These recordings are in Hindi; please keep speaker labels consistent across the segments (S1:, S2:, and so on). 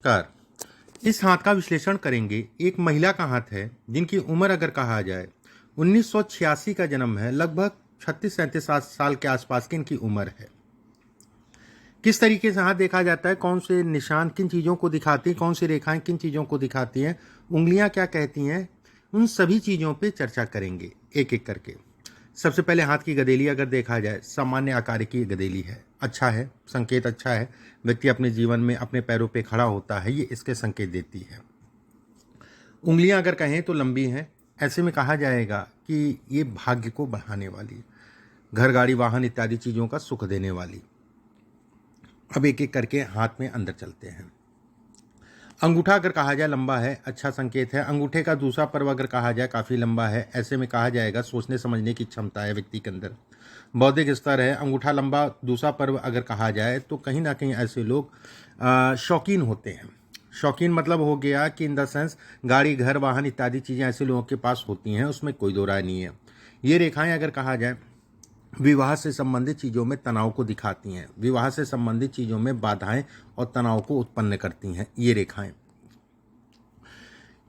S1: कार। इस हाथ का विश्लेषण करेंगे। एक महिला का हाथ है जिनकी उम्र अगर कहा जाए 1986 का जन्म है, लगभग 36-37 साल के आसपास की इनकी उम्र है। किस तरीके से हाथ देखा जाता है, कौन से निशान किन चीज़ों को दिखाती हैं, कौन सी रेखाएं किन चीज़ों को दिखाती हैं, उंगलियां क्या कहती हैं, उन सभी चीज़ों पे चर्चा करेंगे एक एक करके। सबसे पहले हाथ की गदेली अगर देखा जाए, सामान्य आकार की गदेली है, अच्छा है, संकेत अच्छा है। व्यक्ति अपने जीवन में अपने पैरों पे खड़ा होता है, ये इसके संकेत देती है। उंगलियां अगर कहें तो लंबी हैं, ऐसे में कहा जाएगा कि ये भाग्य को बढ़ाने वाली, घर गाड़ी वाहन इत्यादि चीज़ों का सुख देने वाली। अब एक एक करके हाथ में अंदर चलते हैं। अंगूठा अगर कहा जाए लंबा है, अच्छा संकेत है। अंगूठे का दूसरा पर्व अगर कहा जाए काफ़ी लंबा है, ऐसे में कहा जाएगा सोचने समझने की क्षमता है व्यक्ति के अंदर, बौद्धिक स्तर है। अंगूठा लंबा दूसरा पर्व अगर कहा जाए तो कहीं ना कहीं ऐसे लोग शौकीन होते हैं। शौकीन मतलब हो गया कि इन द सेंस गाड़ी घर वाहन इत्यादि चीज़ें ऐसे लोगों के पास होती हैं, उसमें कोई दो राय नहीं है। ये रेखाएं अगर कहा जाए विवाह से संबंधित चीज़ों में तनाव को दिखाती हैं, विवाह से संबंधित चीज़ों में बाधाएं और तनाव को उत्पन्न करती हैं ये रेखाएं।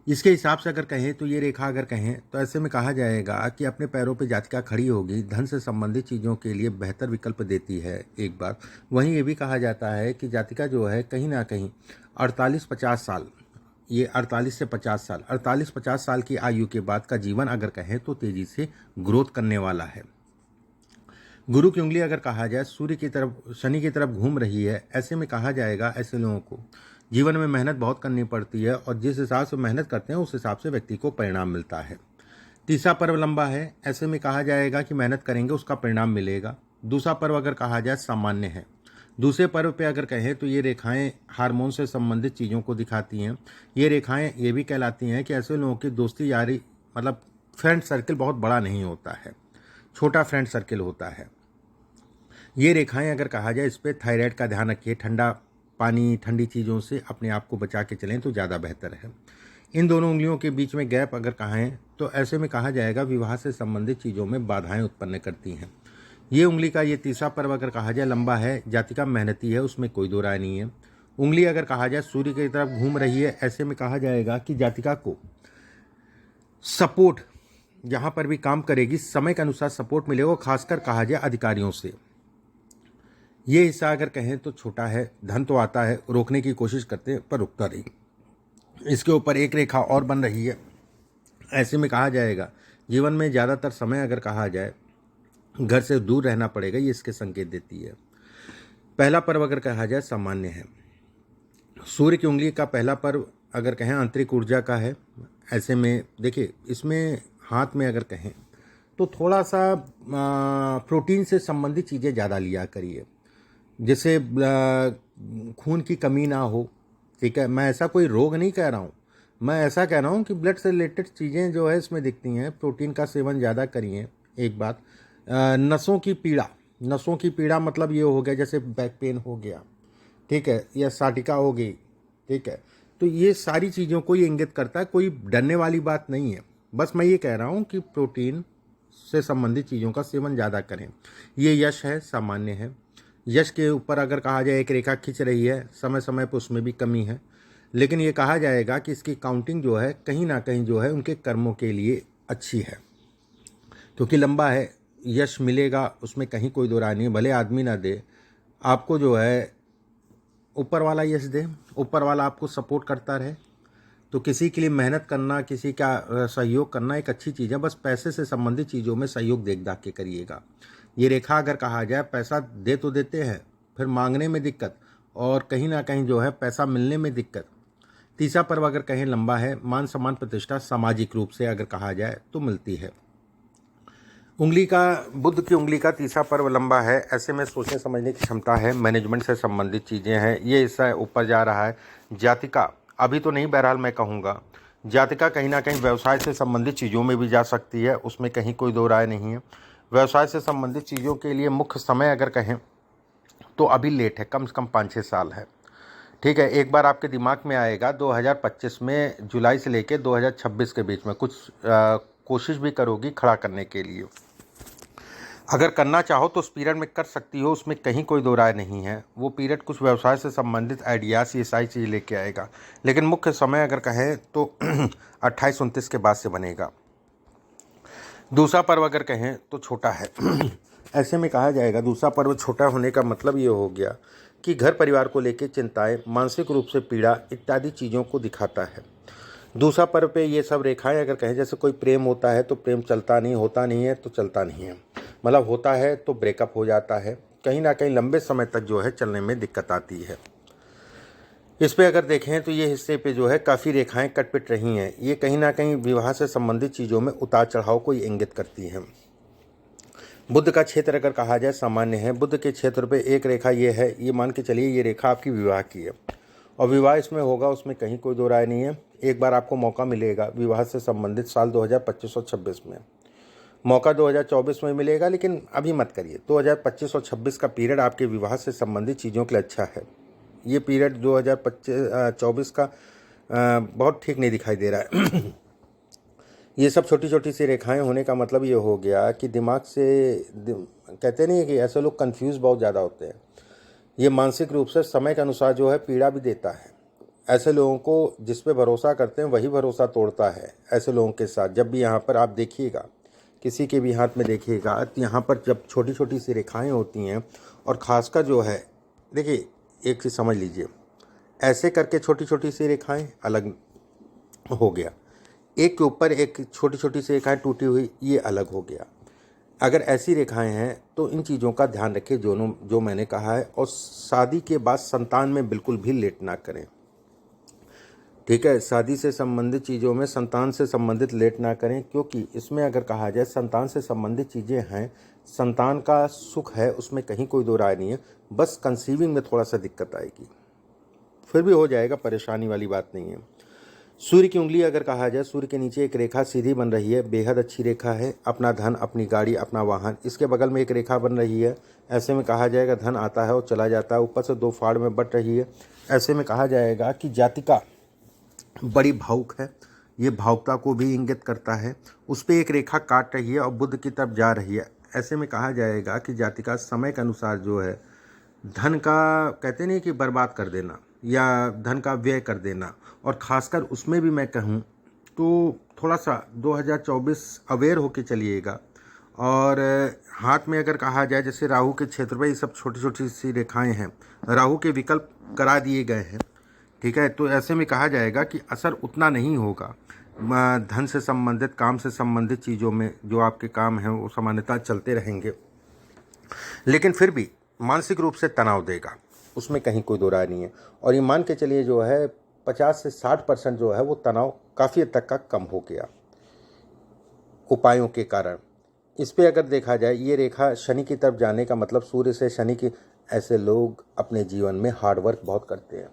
S1: इसके हिसाब से अगर कहें तो ये रेखा अगर कहें तो ऐसे में कहा जाएगा कि अपने पैरों पर जातिका खड़ी होगी, धन से संबंधित चीज़ों के लिए बेहतर विकल्प देती है एक बात। वहीं ये भी कहा जाता है कि जातिका जो है कहीं ना कहीं 48-50 साल, ये 48 से 50 साल, 48-50 साल की आयु के बाद का जीवन अगर कहें तो तेज़ी से ग्रोथ करने वाला है। गुरु की उंगली अगर कहा जाए सूर्य की तरफ शनि की तरफ घूम रही है, ऐसे में कहा जाएगा ऐसे लोगों को जीवन में मेहनत बहुत करनी पड़ती है और जिस हिसाब से मेहनत करते हैं उस हिसाब से व्यक्ति को परिणाम मिलता है। तीसरा पर्व लंबा है, ऐसे में कहा जाएगा कि मेहनत करेंगे उसका परिणाम मिलेगा। दूसरा पर्व अगर कहा जाए सामान्य है। दूसरे पर्व पे अगर कहें तो ये रेखाएं हार्मोन से संबंधित चीज़ों को दिखाती हैं। ये रेखाएं ये भी कहलाती हैं कि ऐसे लोगों की दोस्ती यारी मतलब फ्रेंड सर्किल बहुत बड़ा नहीं होता है, छोटा फ्रेंड सर्किल होता है। ये रेखाएं अगर कहा जाए इस पर थायराइड का ध्यान रखिए, ठंडा पानी ठंडी चीज़ों से अपने आप को बचा के चलें तो ज़्यादा बेहतर है। इन दोनों उंगलियों के बीच में गैप अगर कहें तो ऐसे में कहा जाएगा विवाह से संबंधित चीज़ों में बाधाएं उत्पन्न करती हैं। ये उंगली का ये तीसरा पर्व अगर कहा जाए लंबा है, जातिका मेहनती है, उसमें कोई दो राय नहीं है। उंगली अगर कहा जाए सूर्य की तरफ घूम रही है, ऐसे में कहा जाएगा कि जातिका को सपोर्ट जहाँ पर भी काम करेगी समय के अनुसार सपोर्ट मिलेगा, खासकर कहा जाए अधिकारियों से। ये हिस्सा अगर कहें तो छोटा है, धन तो आता है, रोकने की कोशिश करते हैं पर रुकता नहीं। इसके ऊपर एक रेखा और बन रही है, ऐसे में कहा जाएगा जीवन में ज़्यादातर समय अगर कहा जाए घर से दूर रहना पड़ेगा, ये इसके संकेत देती है। पहला पर्व अगर कहा जाए सामान्य है। सूर्य की उंगली का पहला पर्व अगर कहें आंतरिक ऊर्जा का है। ऐसे में देखिए इसमें हाथ में अगर कहें तो थोड़ा सा प्रोटीन से संबंधित चीज़ें ज़्यादा लिया करिए, जैसे खून की कमी ना हो। ठीक है, मैं ऐसा कोई रोग नहीं कह रहा हूँ, मैं ऐसा कह रहा हूँ कि ब्लड से रिलेटेड चीज़ें जो है इसमें दिखती हैं, प्रोटीन का सेवन ज़्यादा करिए। एक बात, नसों की पीड़ा, नसों की पीड़ा मतलब ये हो गया जैसे बैक पेन हो गया, ठीक है, या साटिका हो गई, ठीक है, तो ये सारी चीज़ों को ये इंगित करता है, कोई डरने वाली बात नहीं है। बस मैं ये कह रहा हूँ कि प्रोटीन से संबंधित चीज़ों का सेवन ज़्यादा करें। ये यश है, सामान्य है। यश के ऊपर अगर कहा जाए एक रेखा खिंच रही है, समय समय पर उसमें भी कमी है, लेकिन ये कहा जाएगा कि इसकी काउंटिंग जो है कहीं ना कहीं जो है उनके कर्मों के लिए अच्छी है, क्योंकि लंबा है, यश मिलेगा उसमें कहीं कोई दो राय नहीं। भले आदमी ना दे आपको, जो है ऊपर वाला यश दे, ऊपर वाला आपको सपोर्ट करता रहे। तो किसी के लिए मेहनत करना, किसी का सहयोग करना एक अच्छी चीज़ है, बस पैसे से संबंधित चीज़ों में सहयोग देख दाख के करिएगा। ये रेखा अगर कहा जाए पैसा दे तो देते हैं, फिर मांगने में दिक्कत और कहीं ना कहीं जो है पैसा मिलने में दिक्कत। तीसरा पर्व अगर कहें लंबा है, मान सम्मान प्रतिष्ठा सामाजिक रूप से अगर कहा जाए तो मिलती है। उंगली का, बुद्ध की उंगली का तीसरा पर्व लंबा है, ऐसे में सोचने समझने की क्षमता है, मैनेजमेंट से संबंधित चीज़ें हैं। ये हिस्सा ऊपर जा रहा है। जातिका अभी तो नहीं, बहरहाल मैं कहूँगा जातिका कहीं ना कहीं व्यवसाय से संबंधित चीज़ों में भी जा सकती है, उसमें कहीं कोई दो राय नहीं है। व्यवसाय से संबंधित चीज़ों के लिए मुख्य समय अगर कहें तो अभी लेट है, कम से कम 5-6 साल है। ठीक है, एक बार आपके दिमाग में आएगा 2025 में जुलाई से लेकर 2026 के बीच में कुछ कोशिश भी करोगी खड़ा करने के लिए। अगर करना चाहो तो उस पीरियड में कर सकती हो, उसमें कहीं कोई दो राय नहीं है। वो पीरियड कुछ व्यवसाय से संबंधित आइडियाज़ ये सारी चीज़ लेके आएगा, लेकिन मुख्य समय अगर कहें तो 28-29 के बाद से बनेगा। दूसरा पर्व अगर कहें तो छोटा है। ऐसे में कहा जाएगा दूसरा पर्व छोटा होने का मतलब ये हो गया कि घर परिवार को लेकर चिंताएं, मानसिक रूप से पीड़ा इत्यादि चीज़ों को दिखाता है। दूसरा पर्व पे ये सब रेखाएं अगर कहें, जैसे कोई प्रेम होता है तो प्रेम चलता नहीं, होता नहीं है तो चलता नहीं है, मतलब होता है तो ब्रेकअप हो जाता है, कहीं ना कहीं लंबे समय तक जो है चलने में दिक्कत आती है। इस पे अगर देखें तो ये हिस्से पे जो है काफ़ी रेखाएं कटपिट रही हैं। ये कहीं ना कहीं विवाह से संबंधित चीज़ों में उतार चढ़ाव को ये इंगित करती हैं। बुध का क्षेत्र अगर कहा जाए सामान्य है। बुध के क्षेत्र पे एक रेखा ये है, ये मान के चलिए ये रेखा आपकी विवाह की है और विवाह इसमें होगा, उसमें कहीं कोई दो राय नहीं है। एक बार आपको मौका मिलेगा विवाह से संबंधित साल 2025 और 26 में। मौका 2024 में मिलेगा, लेकिन अभी मत करिए। 2025 और 26 का पीरियड आपके विवाह से संबंधित चीज़ों के लिए अच्छा है। ये पीरियड 2024 का बहुत ठीक नहीं दिखाई दे रहा है। ये सब छोटी छोटी सी रेखाएं होने का मतलब ये हो गया कि दिमाग से कहते नहीं है कि ऐसे लोग कंफ्यूज बहुत ज़्यादा होते हैं। ये मानसिक रूप से समय के अनुसार जो है पीड़ा भी देता है। ऐसे लोगों को जिस पे भरोसा करते हैं वही भरोसा तोड़ता है। ऐसे लोगों के साथ जब भी यहाँ पर आप देखिएगा, किसी के भी हाथ में देखिएगा, तो यहाँ पर जब छोटी छोटी सी रेखाएं होती हैं और ख़ासकर जो है, देखिए एक चीज़ समझ लीजिए, ऐसे करके छोटी छोटी सी रेखाएं अलग हो गया, एक के ऊपर एक छोटी छोटी सी रेखाएं टूटी हुई, ये अलग हो गया। अगर ऐसी रेखाएं हैं तो इन चीज़ों का ध्यान रखें जो मैंने कहा है। और शादी के बाद संतान में बिल्कुल भी लेट ना करें, ठीक है। शादी से संबंधित चीज़ों में संतान से संबंधित लेट ना करें, क्योंकि इसमें अगर कहा जाए संतान से संबंधित चीज़ें हैं, संतान का सुख है, उसमें कहीं कोई दो राय नहीं है। बस कंसीविंग में थोड़ा सा दिक्कत आएगी, फिर भी हो जाएगा, परेशानी वाली बात नहीं है। सूर्य की उंगली अगर कहा जाए, सूर्य के नीचे एक रेखा सीधी बन रही है, बेहद अच्छी रेखा है। अपना धन, अपनी गाड़ी, अपना वाहन, इसके बगल में एक रेखा बन रही है। ऐसे में कहा जाएगा धन आता है और चला जाता है, ऊपर से दो फाड़ में बट रही है। ऐसे में कहा जाएगा कि जातिका बड़ी भावुक है, ये भावुकता को भी इंगित करता है। उस पर एक रेखा काट रही है और बुध की तरफ जा रही है। ऐसे में कहा जाएगा कि जातिका समय के अनुसार जो है धन का, कहते नहीं कि बर्बाद कर देना या धन का व्यय कर देना, और ख़ासकर उसमें भी मैं कहूँ तो थोड़ा सा 2024 अवेयर होके चलिएगा। और हाथ में अगर कहा जाए, जैसे राहु के क्षेत्र में ये सब छोटी छोटी सी रेखाएं हैं, राहु के विकल्प करा दिए गए हैं, ठीक है। तो ऐसे में कहा जाएगा कि असर उतना नहीं होगा। धन से संबंधित, काम से संबंधित चीज़ों में जो आपके काम हैं वो सामान्यतः चलते रहेंगे, लेकिन फिर भी मानसिक रूप से तनाव देगा, उसमें कहीं कोई दो राय नहीं है। और ये मान के चलिए जो है 50 से 60% जो है वो तनाव काफ़ी हद तक का कम हो गया उपायों के कारण। इस पे अगर देखा जाए, ये रेखा शनि की तरफ जाने का मतलब सूर्य से शनि की, ऐसे लोग अपने जीवन में हार्ड वर्क बहुत करते हैं।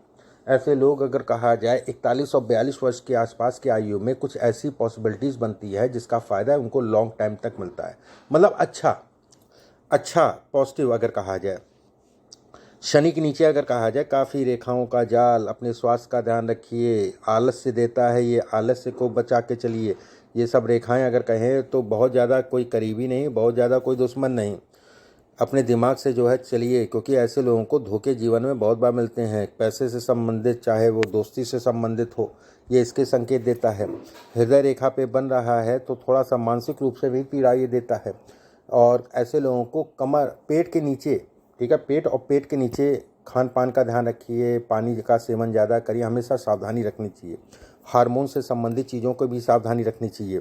S1: ऐसे लोग अगर कहा जाए 41 और 42 वर्ष के आसपास की आयु में कुछ ऐसी पॉसिबिलिटीज़ बनती है जिसका फ़ायदा उनको लॉन्ग टाइम तक मिलता है, मतलब अच्छा पॉजिटिव अगर कहा जाए। शनि के नीचे अगर कहा जाए काफ़ी रेखाओं का जाल, अपने स्वास्थ्य का ध्यान रखिए, आलस्य देता है, ये आलस्य को बचा के चलिए। ये सब रेखाएं अगर कहें तो बहुत ज़्यादा कोई करीबी नहीं, बहुत ज़्यादा कोई दुश्मन नहीं, अपने दिमाग से जो है चलिए, क्योंकि ऐसे लोगों को धोखे जीवन में बहुत बार मिलते हैं, पैसे से संबंधित, चाहे वो दोस्ती से संबंधित हो, ये इसके संकेत देता है। हृदय रेखा पे बन रहा है तो थोड़ा सा मानसिक रूप से भी पीड़ा ये देता है। और ऐसे लोगों को कमर, पेट के नीचे, ठीक है, पेट और पेट के नीचे खान पान का ध्यान रखिए, पानी का सेवन ज़्यादा करिए, हमेशा सावधानी रखनी चाहिए। हार्मोन से संबंधित चीज़ों को भी सावधानी रखनी चाहिए।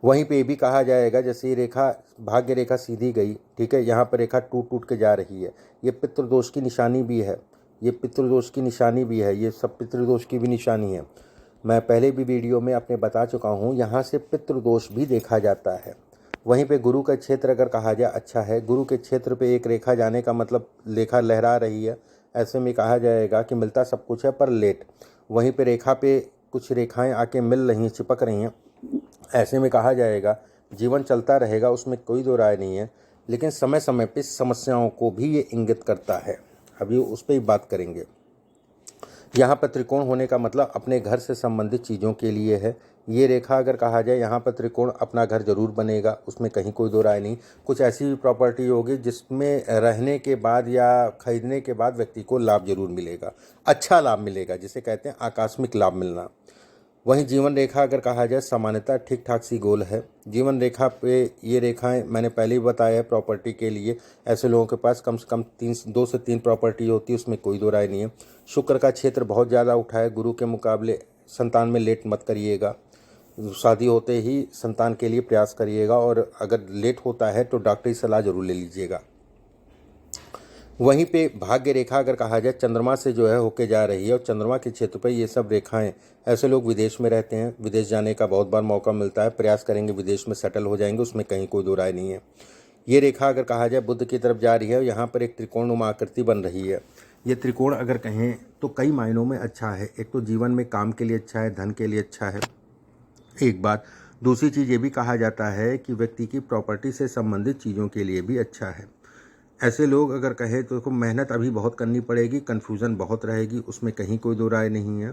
S1: वहीं पे ये भी कहा जाएगा, जैसे ये रेखा भाग्य रेखा सीधी गई, ठीक है, यहाँ पर रेखा टूट टूट के जा रही है, ये पितृदोष की निशानी भी है, ये पितृदोष की निशानी भी है, ये सब पितृदोष की भी निशानी है। मैं पहले भी वीडियो में आपने बता चुका हूँ, यहाँ से पितृदोष भी देखा जाता है। वहीं पे गुरु का क्षेत्र अगर कहा जाए अच्छा है, गुरु के क्षेत्र पे एक रेखा जाने का मतलब रेखा लहरा रही है। ऐसे में कहा जाएगा कि मिलता सब कुछ है पर लेट। वहीं पे रेखा पे कुछ रेखाएं आके मिल रही हैं, चिपक रही हैं। ऐसे में कहा जाएगा जीवन चलता रहेगा, उसमें कोई दो राय नहीं है, लेकिन समय समय पे समस्याओं को भी ये इंगित करता है। अभी उस पर ही बात करेंगे। यहाँ पर त्रिकोण होने का मतलब अपने घर से संबंधित चीज़ों के लिए है। ये रेखा अगर कहा जाए, यहाँ पर त्रिकोण अपना घर जरूर बनेगा, उसमें कहीं कोई दो राय नहीं। कुछ ऐसी भी प्रॉपर्टी होगी जिसमें रहने के बाद या खरीदने के बाद व्यक्ति को लाभ जरूर मिलेगा, अच्छा लाभ मिलेगा, जिसे कहते हैं आकस्मिक लाभ मिलना। वहीं जीवन रेखा अगर कहा जाए, सामान्यतः ठीक ठाक सी गोल है। जीवन रेखा पे ये रेखाएं मैंने पहले ही बताया है, प्रॉपर्टी के लिए ऐसे लोगों के पास कम से कम 2 से 3 प्रॉपर्टी होती है, उसमें कोई दो राय नहीं है। शुक्र का क्षेत्र बहुत ज़्यादा उठा है, गुरु के मुकाबले। संतान में लेट मत करिएगा, शादी होते ही संतान के लिए प्रयास करिएगा, और अगर लेट होता है तो डॉक्टरी सलाह जरूर ले लीजिएगा। वहीं पे भाग्य रेखा अगर कहा जाए, चंद्रमा से जो है होके जा रही है, और चंद्रमा के क्षेत्र पर ये सब रेखाएं, ऐसे लोग विदेश में रहते हैं, विदेश जाने का बहुत बार मौका मिलता है, प्रयास करेंगे विदेश में सेटल हो जाएंगे, उसमें कहीं कोई दो राय नहीं है। ये रेखा अगर कहा जाए बुध की तरफ जा रही है, यहाँ पर एक त्रिकोणनुमा आकृति बन रही है। ये त्रिकोण अगर कहें तो कई मायनों में अच्छा है। एक तो जीवन में काम के लिए अच्छा है, धन के लिए अच्छा है, एक बात। दूसरी चीज़ ये भी कहा जाता है कि व्यक्ति की प्रॉपर्टी से संबंधित चीज़ों के लिए भी अच्छा है। ऐसे लोग अगर कहें तो मेहनत अभी बहुत करनी पड़ेगी, कन्फ्यूज़न बहुत रहेगी, उसमें कहीं कोई दो राय नहीं है।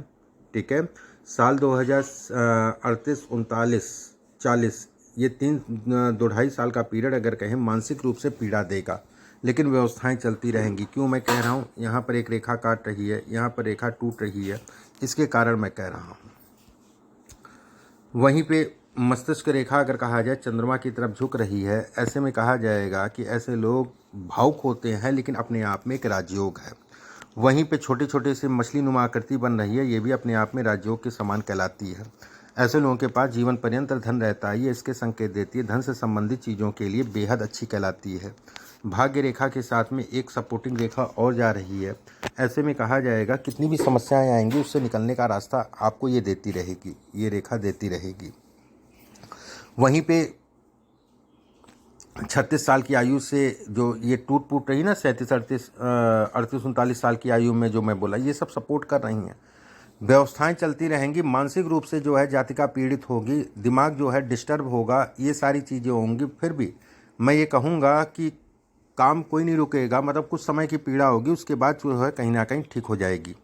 S1: ठीक है, साल 2038, 39, 40, ये 2-2.5 साल का पीरियड अगर कहें मानसिक रूप से पीड़ा देगा, लेकिन व्यवस्थाएं चलती रहेंगी। क्यों मैं कह रहा हूँ, यहाँ पर एक रेखा काट रही है, यहाँ पर रेखा टूट रही है, इसके कारण मैं कह रहा हूँ। वहीं पे मस्तिष्क रेखा अगर कहा जाए चंद्रमा की तरफ झुक रही है, ऐसे में कहा जाएगा कि ऐसे लोग भावुक होते हैं, लेकिन अपने आप में एक राजयोग है। वहीं पे छोटे छोटे से मछली नुमा आकृति बन रही है, ये भी अपने आप में राजयोग के समान कहलाती है। ऐसे लोगों के पास जीवन पर्यंत धन रहता है, ये इसके संकेत देती है, धन से संबंधित चीज़ों के लिए बेहद अच्छी कहलाती है। भाग्य रेखा के साथ में एक सपोर्टिंग रेखा और जा रही है, ऐसे में कहा जाएगा कितनी भी समस्याएं आएंगी उससे निकलने का रास्ता आपको ये देती रहेगी, ये रेखा देती रहेगी। वहीं पे 36 साल की आयु से जो ये टूट फूट रही ना, 37, 38, 38, 39 साल की आयु में जो मैं बोला, ये सब सपोर्ट कर रही हैं। व्यवस्थाएं चलती रहेंगी, मानसिक रूप से जो है जातिका पीड़ित होगी, दिमाग जो है डिस्टर्ब होगा, ये सारी चीज़ें होंगी। फिर भी मैं ये कहूँगा कि काम कोई नहीं रुकेगा, मतलब कुछ समय की पीड़ा होगी, उसके बाद जो है कहीं ना कहीं ठीक हो जाएगी।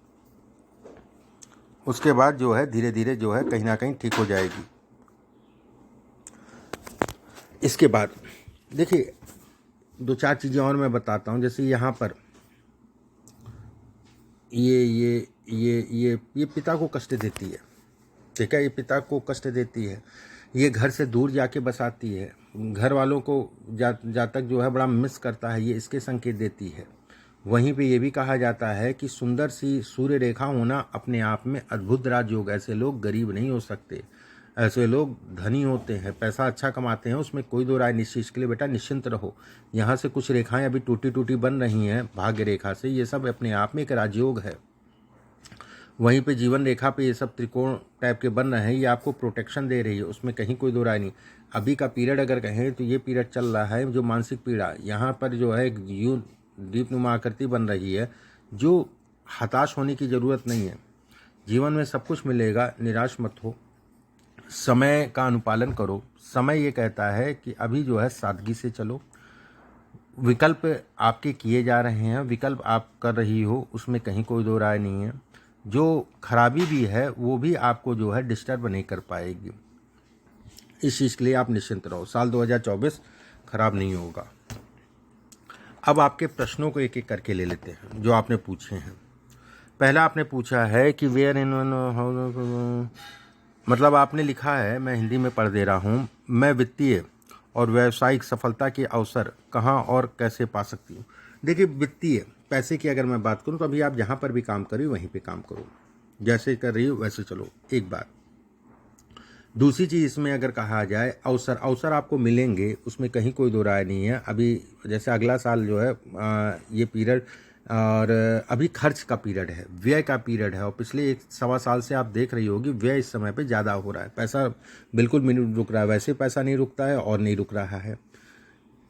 S1: उसके बाद जो है धीरे धीरे जो है कहीं ना कहीं ठीक हो जाएगी। इसके बाद देखिए 2-4 चीज़ें और मैं बताता हूँ। जैसे यहाँ पर ये पिता को कष्ट देती है, ठीक है, ये पिता को कष्ट देती है, ये घर से दूर जाके बसाती है, घर वालों को जातक जो है बड़ा मिस करता है, ये इसके संकेत देती है। वहीं पे ये भी कहा जाता है कि सुंदर सी सूर्य रेखा होना अपने आप में अद्भुत राजयोग। ऐसे लोग गरीब नहीं हो सकते, ऐसे लोग धनी होते हैं, पैसा अच्छा कमाते हैं, उसमें कोई दो राय नहीं। इस चीज़ के लिए बेटा निश्चिंत रहो। यहाँ से कुछ रेखाएं अभी टूटी टूटी बन रही हैं भाग्य रेखा से, ये सब अपने आप में एक राजयोग है। वहीं पे जीवन रेखा पे ये सब त्रिकोण टाइप के बन रहे हैं, ये आपको प्रोटेक्शन दे रही है, उसमें कहीं कोई दो राय नहीं। अभी का पीरियड अगर कहें तो ये पीरियड चल रहा है जो मानसिक पीड़ा, यहाँ पर जो है यूं दीपनुमा आकृति बन रही है, जो हताश होने की ज़रूरत नहीं है। जीवन में सब कुछ मिलेगा, निराश मत हो, समय का अनुपालन करो। समय ये कहता है कि अभी जो है सादगी से चलो, विकल्प आपके किए जा रहे हैं, विकल्प आप कर रही हो, उसमें कहीं कोई दो राय नहीं है। जो खराबी भी है वो भी आपको जो है डिस्टर्ब नहीं कर पाएगी। इस चीज़ के लिए आप निश्चिंत रहो, साल 2024 खराब नहीं होगा। अब आपके प्रश्नों को एक एक करके ले लेते हैं जो आपने पूछे हैं। पहला आपने पूछा है कि वेयर इन, मतलब आपने लिखा है, मैं हिंदी में पढ़ दे रहा हूँ, मैं वित्तीय और व्यावसायिक सफलता के अवसर कहाँ और कैसे पा सकती हूँ। देखिए वित्तीय पैसे की अगर मैं बात करूँ तो अभी आप जहाँ पर भी काम कर रही हो वहीं पे काम करो, जैसे कर रही हो वैसे चलो, एक बात। दूसरी चीज़ इसमें अगर कहा जाए अवसर आपको मिलेंगे, उसमें कहीं कोई दो राय नहीं है। अभी जैसे अगला साल जो है ये पीरियड, और अभी खर्च का पीरियड है, व्यय का पीरियड है, और पिछले 1-1.25 साल से आप देख रही होगी व्यय इस समय पे ज़्यादा हो रहा है। पैसा बिल्कुल नहीं रुक रहा है, वैसे पैसा नहीं रुकता है और नहीं रुक रहा है,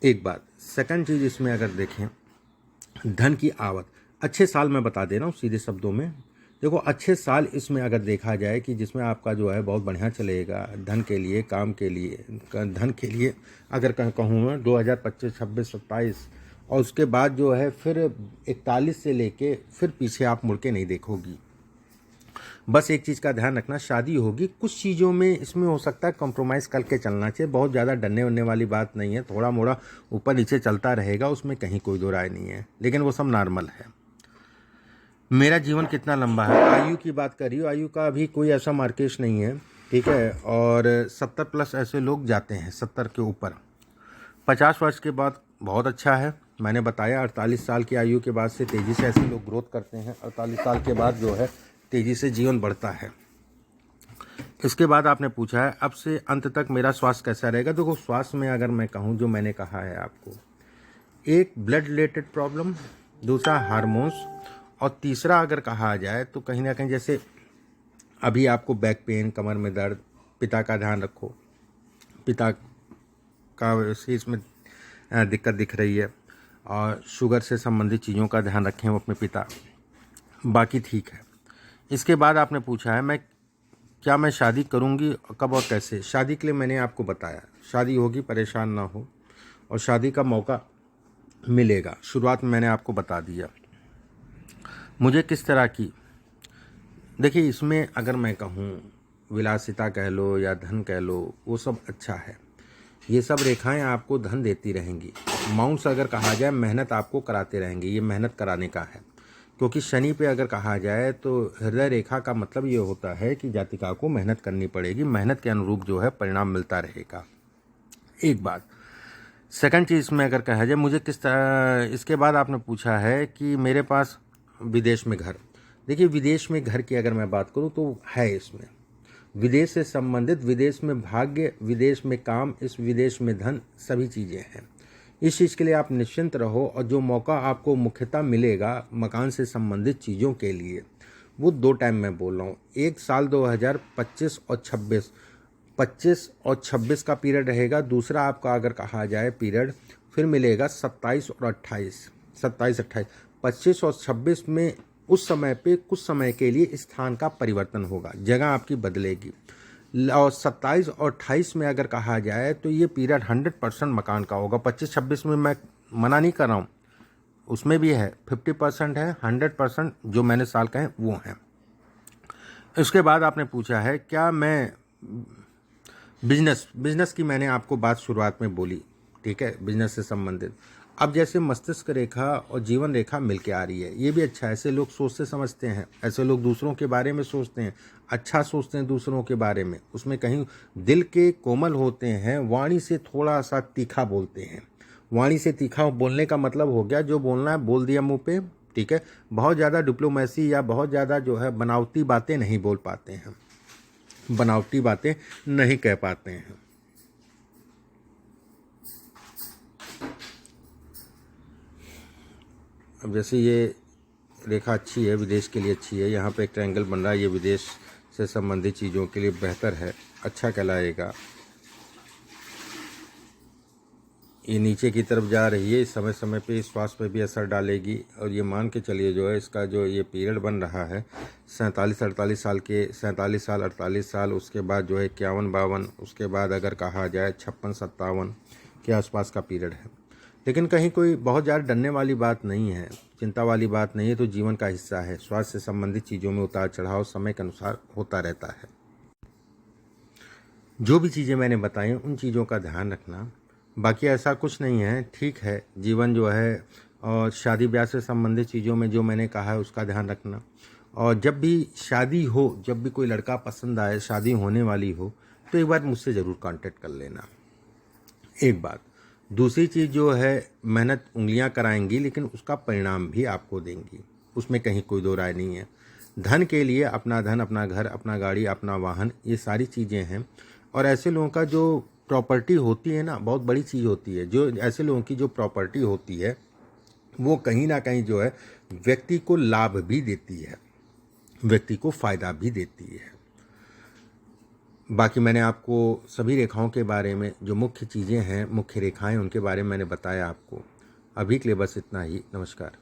S1: एक बात। सेकंड चीज़ इसमें अगर देखें धन की आवक, अच्छे साल मैं बता दे रहा हूँ सीधे शब्दों में। देखो अच्छे साल इसमें अगर देखा जाए कि जिसमें आपका जो है बहुत बढ़िया चलेगा धन के लिए, काम के लिए, धन के लिए अगर कहूँ मैं 2025, 26, 27, और उसके बाद जो है फिर 41 से लेके फिर पीछे आप मुड़ के नहीं देखोगी। बस एक चीज़ का ध्यान रखना, शादी होगी, कुछ चीज़ों में इसमें हो सकता है कॉम्प्रोमाइज़ करके चलना चाहिए। बहुत ज़्यादा डरने वरने वाली बात नहीं है, थोड़ा मोड़ा ऊपर नीचे चलता रहेगा, उसमें कहीं कोई दो राय नहीं है, लेकिन वो सब नॉर्मल है। मेरा जीवन कितना लंबा है, आयु की बात कर रही हो, आयु का अभी कोई ऐसा मार्केश नहीं है, ठीक है। और 70 प्लस ऐसे लोग जाते हैं, 70 के ऊपर। 50 वर्ष के बाद बहुत अच्छा है, मैंने बताया 48 साल की आयु के बाद से तेज़ी से ऐसे लोग ग्रोथ करते हैं, 48 साल के बाद जो है तेज़ी से जीवन बढ़ता है। इसके बाद आपने पूछा है अब से अंत तक मेरा स्वास्थ्य कैसा रहेगा। देखो, स्वास्थ्य में अगर मैं कहूँ, जो मैंने कहा है आपको, एक ब्लड रिलेटेड प्रॉब्लम, दूसरा हार्मोन्स, और तीसरा अगर कहा जाए तो कहीं ना कहीं जैसे अभी आपको बैक पेन, कमर में दर्द, पिता का ध्यान रखो, पिता का इसमें दिक्कत दिख रही है, और शुगर से संबंधित चीज़ों का ध्यान रखें वो अपने पिता, बाकी ठीक है। इसके बाद आपने पूछा है क्या मैं शादी करूंगी, कब और कैसे। शादी के लिए मैंने आपको बताया, शादी होगी, परेशान ना हो, और शादी का मौका मिलेगा, शुरुआत में मैंने आपको बता दिया। मुझे किस तरह की, देखिए इसमें अगर मैं कहूँ विलासिता कह लो या धन कह लो, वो सब अच्छा है, ये सब रेखाएं आपको धन देती रहेंगी। माउंट्स अगर कहा जाए, मेहनत आपको कराते रहेंगे, ये मेहनत कराने का है, क्योंकि शनि पे अगर कहा जाए तो हृदय रेखा का मतलब ये होता है कि जातिका को मेहनत करनी पड़ेगी, मेहनत के अनुरूप जो है परिणाम मिलता रहेगा। एक बात। सेकंड चीज़ में अगर कहा जाए मुझे किस तरह, इसके बाद आपने पूछा है कि मेरे पास विदेश में घर। देखिए, विदेश में घर की अगर मैं बात करूं तो है, इसमें विदेश से संबंधित, विदेश में भाग्य, विदेश में काम, इस विदेश में धन, सभी चीज़ें हैं। इस चीज़ के लिए आप निश्चिंत रहो, और जो मौका आपको मुख्यतः मिलेगा मकान से संबंधित चीज़ों के लिए, वो 2 टाइम मैं बोल रहा हूँ। एक साल 2025 और 26, 25 और 26 का पीरियड रहेगा। दूसरा आपका अगर कहा जाए पीरियड फिर मिलेगा 27 और 28, 27, 28, 25 और 26 में उस समय पे कुछ समय के लिए स्थान का परिवर्तन होगा, जगह आपकी बदलेगी। और 27 और 28 में अगर कहा जाए तो ये पीरियड 100% मकान का होगा। 25-26 में मैं मना नहीं कर रहा हूँ, उसमें भी है 50% है, 100% जो मैंने साल कहे वो हैं। इसके बाद आपने पूछा है क्या मैं बिजनेस की मैंने आपको बात शुरुआत में बोली, ठीक है, बिजनेस से संबंधित। अब जैसे मस्तिष्क रेखा और जीवन रेखा मिलके आ रही है, ये भी अच्छा है। ऐसे लोग सोचते समझते हैं, ऐसे लोग दूसरों के बारे में सोचते हैं, अच्छा सोचते हैं दूसरों के बारे में, उसमें कहीं दिल के कोमल होते हैं, वाणी से थोड़ा सा तीखा बोलते हैं। वाणी से तीखा बोलने का मतलब हो गया जो बोलना है बोल दिया मुंह पे, ठीक है। बहुत ज़्यादा डिप्लोमेसी या बहुत ज़्यादा जो है बनावटी बातें नहीं बोल पाते हैं, बनावटी बातें नहीं कह पाते हैं। अब जैसे ये रेखा अच्छी है, विदेश के लिए अच्छी है, यहाँ पे एक ट्रायंगल बन रहा है, ये विदेश से संबंधित चीज़ों के लिए बेहतर है, अच्छा कहलाएगा। ये नीचे की तरफ जा रही है, इस समय समय पे स्वास्थ्य पे भी असर डालेगी। और ये मान के चलिए जो है इसका जो ये पीरियड बन रहा है 47-48 साल के, 47 साल 48 साल, उसके बाद जो है 51-52, उसके बाद अगर कहा जाए 56-57 के आसपास का पीरियड है। लेकिन कहीं कोई बहुत ज़्यादा डरने वाली बात नहीं है, चिंता वाली बात नहीं है, तो जीवन का हिस्सा है। स्वास्थ्य से संबंधित चीज़ों में उतार चढ़ाव समय के अनुसार होता रहता है। जो भी चीज़ें मैंने बताई उन चीज़ों का ध्यान रखना, बाकी ऐसा कुछ नहीं है, ठीक है। जीवन जो है और शादी ब्याह से संबंधित चीज़ों में जो मैंने कहा है उसका ध्यान रखना। और जब भी शादी हो, जब भी कोई लड़का पसंद आए, शादी होने वाली हो, तो एक बार मुझसे ज़रूर कांटेक्ट कर लेना, एक बात। दूसरी चीज़ जो है, मेहनत उंगलियां कराएंगी लेकिन उसका परिणाम भी आपको देंगी, उसमें कहीं कोई दो राय नहीं है। धन के लिए अपना धन, अपना घर, अपना गाड़ी, अपना वाहन, ये सारी चीज़ें हैं। और ऐसे लोगों का जो प्रॉपर्टी होती है ना, बहुत बड़ी चीज़ होती है। जो ऐसे लोगों की जो प्रॉपर्टी होती है वो कहीं ना कहीं जो है व्यक्ति को लाभ भी देती है, व्यक्ति को फायदा भी देती है। बाकी मैंने आपको सभी रेखाओं के बारे में, जो मुख्य चीज़ें हैं, मुख्य रेखाएं, उनके बारे में मैंने बताया आपको। अभी के लिए बस इतना ही। नमस्कार।